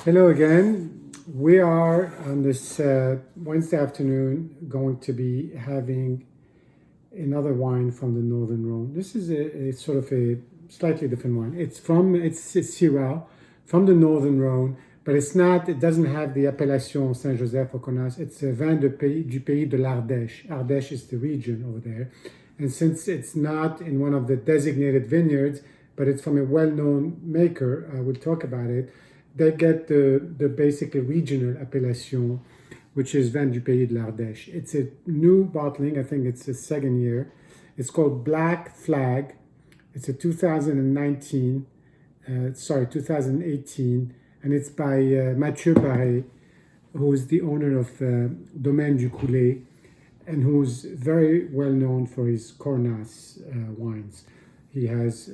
Hello again. We are on this Wednesday afternoon going to be having another wine from the Northern Rhône. This is a sort of a slightly different wine. It's Syrah from the Northern Rhône, but it doesn't have the appellation Saint-Joseph or Connas. It's a vin du pays de l'Ardèche. Ardèche is the region over there. And since it's not in one of the designated vineyards, but it's from a well-known maker, I will talk about it, they get the basically regional appellation, which is Vin du Pays de l'Ardèche. It's a new bottling. I think it's the second year. It's called Black Flag. It's a 2018, and it's by Matthieu Barret, who is the owner of Domaine du Coulet, and who's very well known for his Cornas wines. He has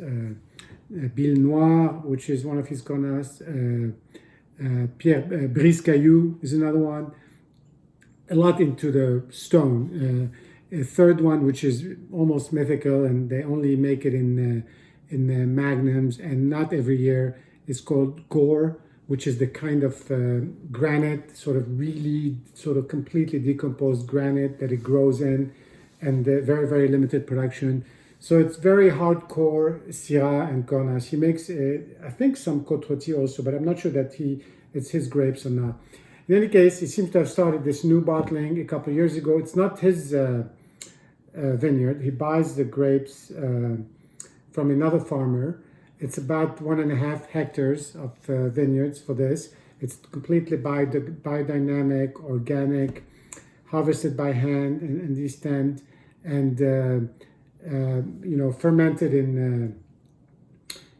Bill Noir, which is one of his Cornas. Pierre Brise-Caillou is another one. A lot into the stone. A third one, which is almost mythical, and they only make it in magnums, and not every year, is called Gore, which is the kind of granite, sort of completely decomposed granite that it grows in, and very, very limited production. So it's very hardcore Syrah and Cornas. He makes, I think, some Côte Rôtie also, but I'm not sure that it's his grapes or not. In any case, he seems to have started this new bottling a couple of years ago. It's not his vineyard. He buys the grapes from another farmer. It's about 1.5 hectares of vineyards for this. It's completely biodynamic, organic, harvested by hand in the stand, and fermented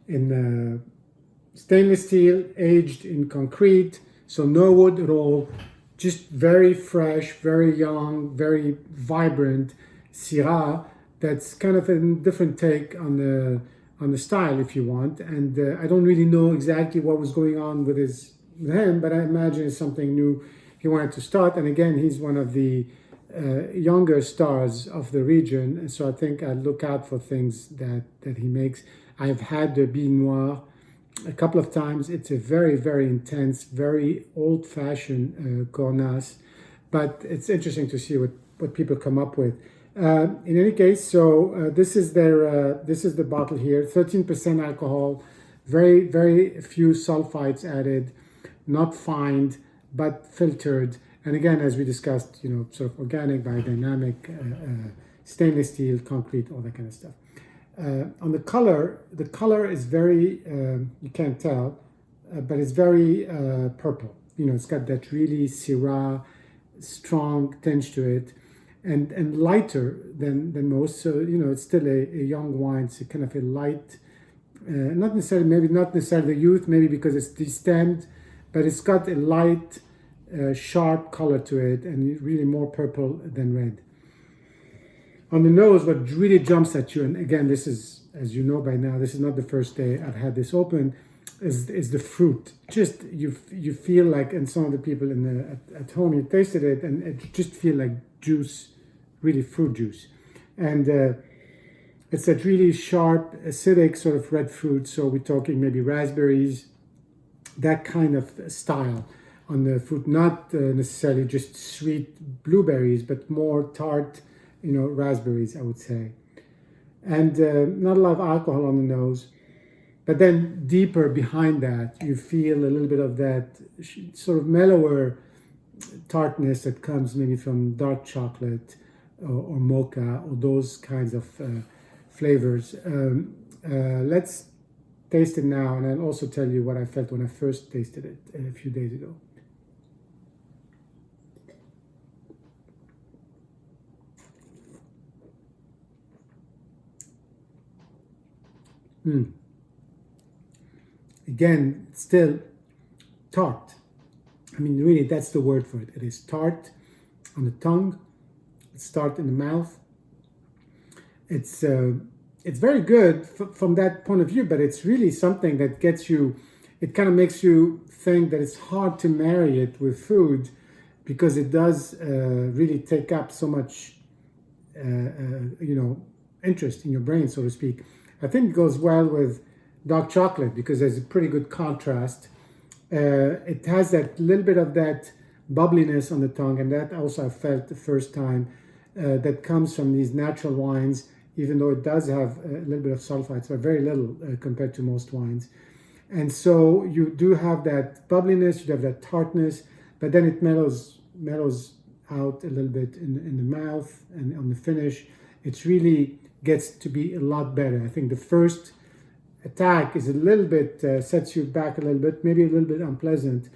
in stainless steel, aged in concrete, so no wood at all, just very fresh, very young, very vibrant Syrah. That's kind of a different take on the style, if you want. And I don't really know exactly what was going on with him, but I imagine it's something new he wanted to start. And again, he's one of the younger stars of the region, and so I think I'd look out for things that he makes. I've had the Bill Noir a couple of times. It's a very, very intense, very old-fashioned Cornas, but it's interesting to see what people come up with. In any case, so this is the bottle here, 13% alcohol, very, very few sulfites added, not fined, but filtered. And again, as we discussed, sort of organic, biodynamic, stainless steel, concrete, all that kind of stuff. On the color is very, you can't tell, but it's very purple. It's got that really Syrah, strong tinge to it, and lighter than most. So, it's still a young wine. It's kind of a light, not necessarily the youth, maybe because it's destemmed, but it's got a light, sharp color to it, and really more purple than red. On the nose, what really jumps at you, and again, this is, as you know by now, this is not the first day I've had this open, is the fruit. Just you feel like, and some of the people at home, you tasted it, and it just feel like juice, really fruit juice, and it's that really sharp, acidic sort of red fruit. So we're talking maybe raspberries, that kind of style on the fruit, not necessarily just sweet blueberries, but more tart, raspberries, I would say. And not a lot of alcohol on the nose. But then deeper behind that, you feel a little bit of that sort of mellower tartness that comes maybe from dark chocolate or mocha, or those kinds of flavors. Let's taste it now, and I'll also tell you what I felt when I first tasted it a few days ago. Again, still tart. I mean, really, that's the word for it. It is tart on the tongue. It's tart in the mouth. It's very good from that point of view, but it's really something that gets you. It kind of makes you think that it's hard to marry it with food, because it does really take up so much, interest in your brain, so to speak. I think it goes well with dark chocolate because there's a pretty good contrast. It has that little bit of that bubbliness on the tongue, and that also I felt the first time that comes from these natural wines, even though it does have a little bit of sulfites, but very little compared to most wines. And so you do have that bubbliness, you have that tartness, but then it mellows out a little bit in the mouth and on the finish. It really gets to be a lot better. I think the first attack is a little bit, sets you back a little bit, maybe a little bit unpleasant,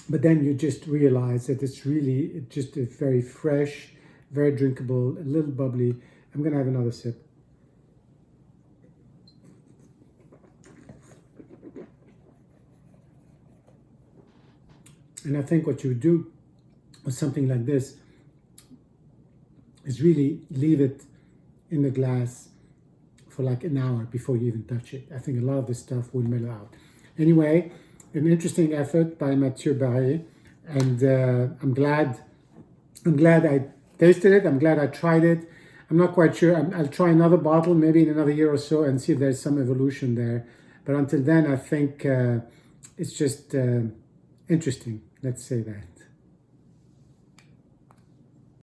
but then you just realize that it's really just a very fresh, very drinkable, a little bubbly. I'm gonna have another sip. And I think what you do with something like this is really leave it in the glass for like an hour before you even touch it. I think a lot of this stuff will mellow out. Anyway, an interesting effort by Matthieu Barret, and I'm glad I tasted it. I'm glad I tried it. I'm not quite sure. I'll try another bottle maybe in another year or so and see if there's some evolution there. But until then, I think it's just interesting. Let's say that.